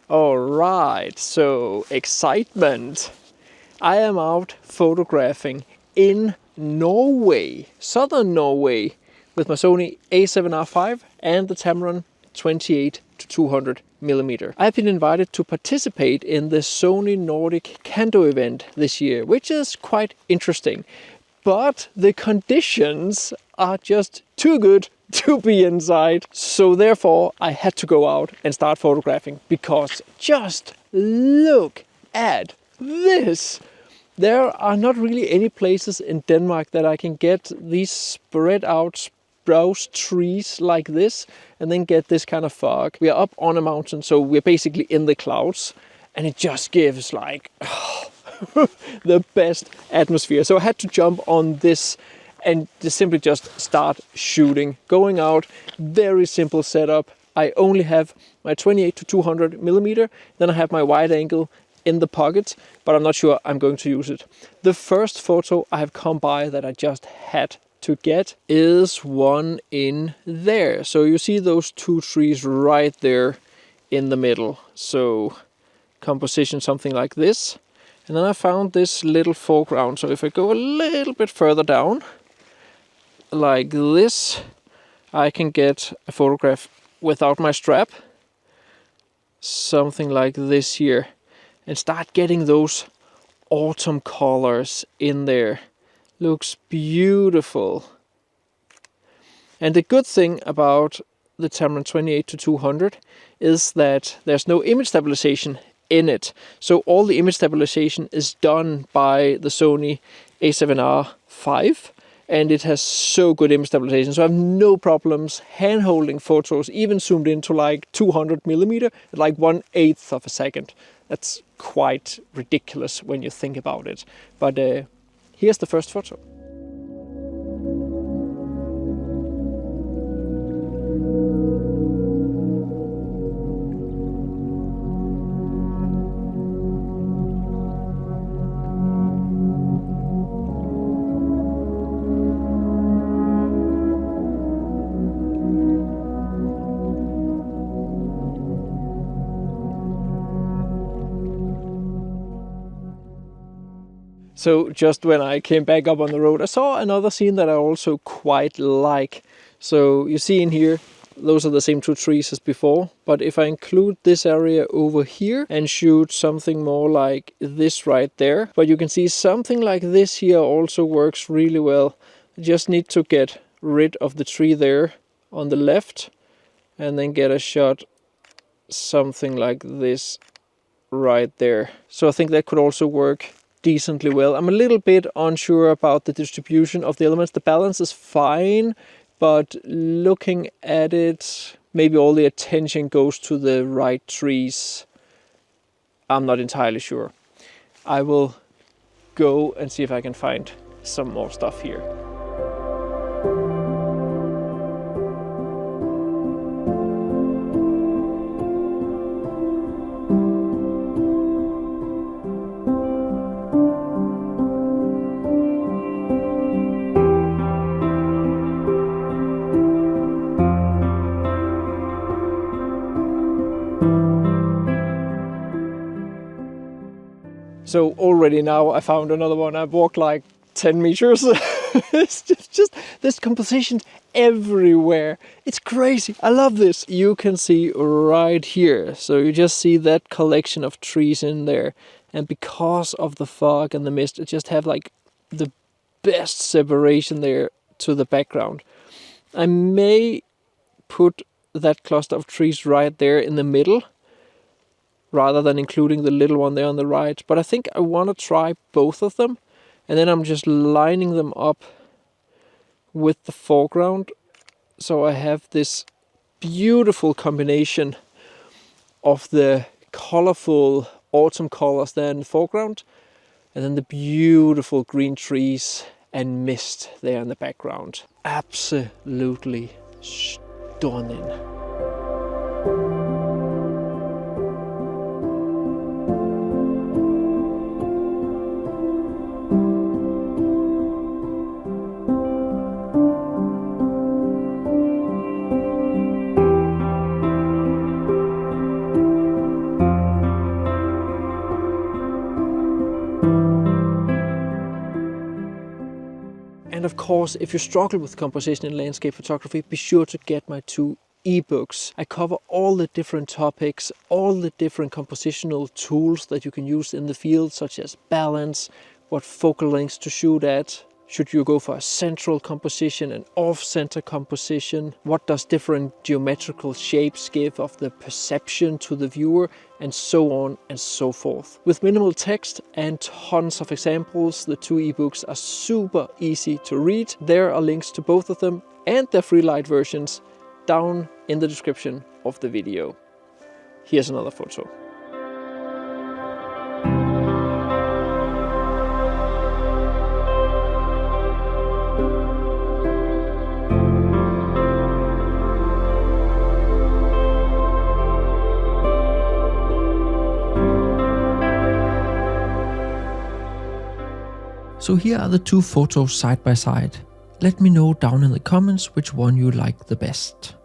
All right, so excitement. I am out photographing in Norway, southern Norway, with my Sony a7R5 and the Tamron 28-200mm. I've been invited to participate in the Sony Nordic Kando event this year, which is quite interesting. But the conditions are just too good to be inside. So therefore I had to go out and start photographing, because just look at this. There are not really any places in Denmark that I can get these spread out spruce trees like this and then get this kind of fog. We are up on a mountain, so we're basically in the clouds, and it just gives like the best atmosphere. So I had to jump on this and simply just start shooting. Going out, very simple setup. I only have my 28-200mm, then I have my wide angle in the pocket, but I'm not sure I'm going to use it. The first photo I have come by that I just had to get is one in there. So you see those two trees right there in the middle. So composition something like this. And then I found this little foreground. So if I go a little bit further down, like this, I can get a photograph without my strap. Something like this here. And start getting those autumn colors in there. Looks beautiful. And the good thing about the Tamron 28-200 is that there's no image stabilization in it. So all the image stabilization is done by the Sony a7R5, and it has so good image stabilization. So I have no problems hand-holding photos, even zoomed into like 200mm at like 1/8 of a second. That's quite ridiculous when you think about it. But here's the first photo. So just when I came back up on the road, I saw another scene that I also quite like. So you see in here, those are the same two trees as before. But if I include this area over here and shoot something more like this right there, but you can see something like this here also works really well. I just need to get rid of the tree there on the left and then get a shot something like this right there. So I think that could also work decently well. I'm a little bit unsure about the distribution of the elements. The balance is fine, but looking at it, maybe all the attention goes to the right trees. I'm not entirely sure. I will go and see if I can find some more stuff here. So already now I found another one. I've walked like 10 meters. It's just this composition everywhere. It's crazy. I love this. You can see right here. So you just see that collection of trees in there. And because of the fog and the mist, it just have like the best separation there to the background. I may put that cluster of trees right there in the middle, rather than including the little one there on the right. But I think I want to try both of them. And then I'm just lining them up with the foreground. So I have this beautiful combination of the colorful autumn colors there in the foreground. And then the beautiful green trees and mist there in the background. Absolutely stunning. course, if you struggle with composition in landscape photography, be sure to get my 2 ebooks. I cover all the different topics, all the different compositional tools that you can use in the field, such as balance, what focal lengths to shoot at, should you go for a central composition, an off-center composition, what does different geometrical shapes give of the perception to the viewer, and so on and so forth. With minimal text and tons of examples, the 2 ebooks are super easy to read. There are links to both of them and their free light versions down in the description of the video. Here's another photo. So here are the 2 photos side by side. Let me know down in the comments which one you like the best.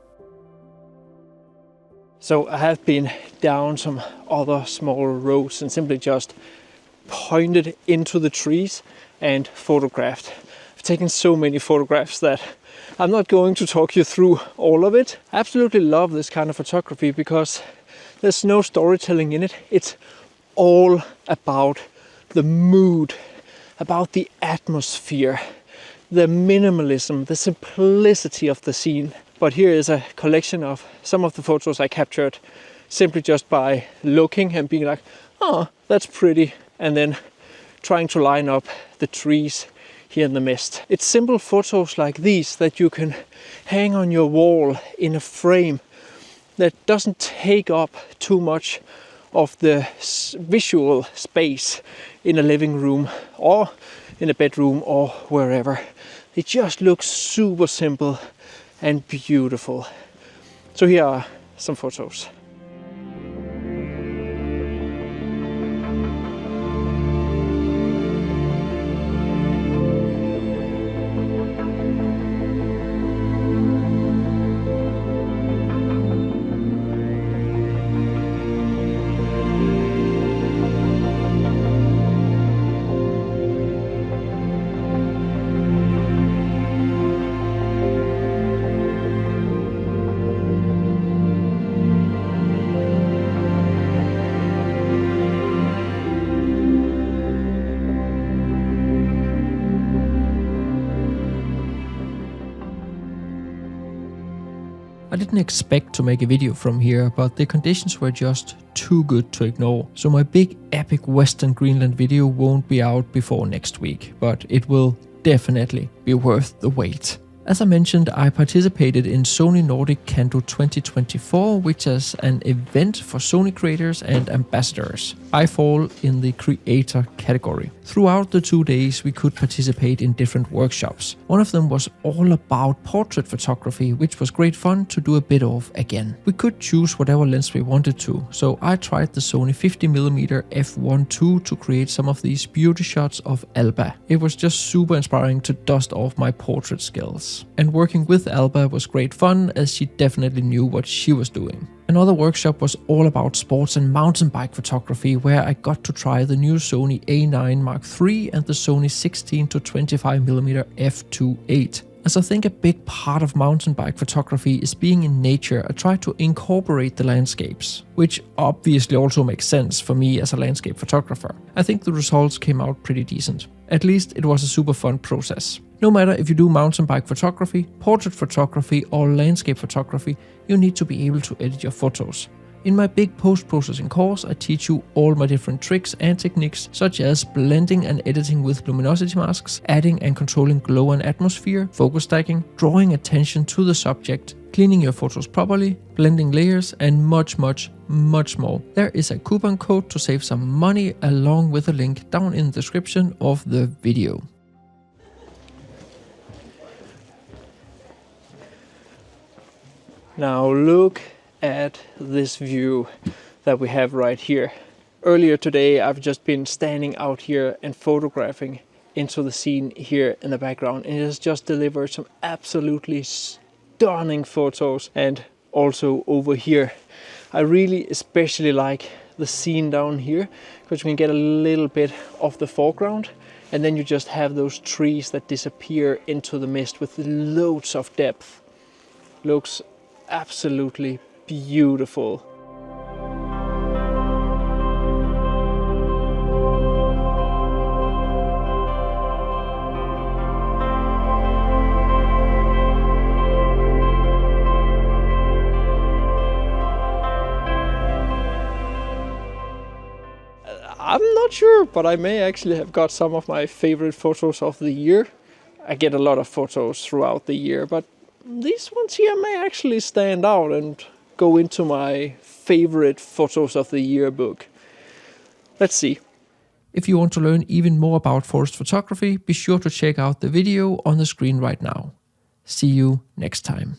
So I have been down some other small roads and simply just pointed into the trees and photographed. I've taken so many photographs that I'm not going to talk you through all of it. I absolutely love this kind of photography because there's no storytelling in it. It's all about the mood, about the atmosphere, the minimalism, the simplicity of the scene. But here is a collection of some of the photos I captured simply just by looking and being like, oh, that's pretty, and then trying to line up the trees here in the mist. It's simple photos like these that you can hang on your wall in a frame that doesn't take up too much of the visual space in a living room or in a bedroom or wherever. It just looks super simple and beautiful. So here are some photos. I didn't expect to make a video from here, but the conditions were just too good to ignore. So my big epic Western Greenland video won't be out before next week, but it will definitely be worth the wait. As I mentioned, I participated in Sony Nordic Kando 2024, which is an event for Sony creators and ambassadors. I fall in the creator category. Throughout the 2 days, we could participate in different workshops. One of them was all about portrait photography, which was great fun to do a bit of again. We could choose whatever lens we wanted to, so I tried the Sony 50mm f1.2 to create some of these beauty shots of Alba. It was just super inspiring to dust off my portrait skills. And working with Alba was great fun, as she definitely knew what she was doing. Another workshop was all about sports and mountain bike photography, where I got to try the new Sony A9 Mark III and the Sony 16-25mm f2.8. As I think a big part of mountain bike photography is being in nature, I try to incorporate the landscapes, which obviously also makes sense for me as a landscape photographer. I think the results came out pretty decent. At least it was a super fun process. No matter if you do mountain bike photography, portrait photography or landscape photography, you need to be able to edit your photos. In my big post-processing course, I teach you all my different tricks and techniques, such as blending and editing with luminosity masks, adding and controlling glow and atmosphere, focus stacking, drawing attention to the subject, cleaning your photos properly, blending layers, and much more. There is a coupon code to save some money along with a link down in the description of the video. Now look at this view that we have right here. Earlier today I've just been standing out here and photographing into the scene here in the background, and it has just delivered some absolutely stunning photos. And also over here, I really especially like the scene down here, because you can get a little bit of the foreground and then you just have those trees that disappear into the mist with loads of depth. Looks absolutely beautiful. I'm not sure, but I may actually have got some of my favorite photos of the year. I get a lot of photos throughout the year, but these ones here may actually stand out and go into my favorite photos of the year book. Let's see. If you want to learn even more about forest photography, be sure to check out the video on the screen right now. See you next time.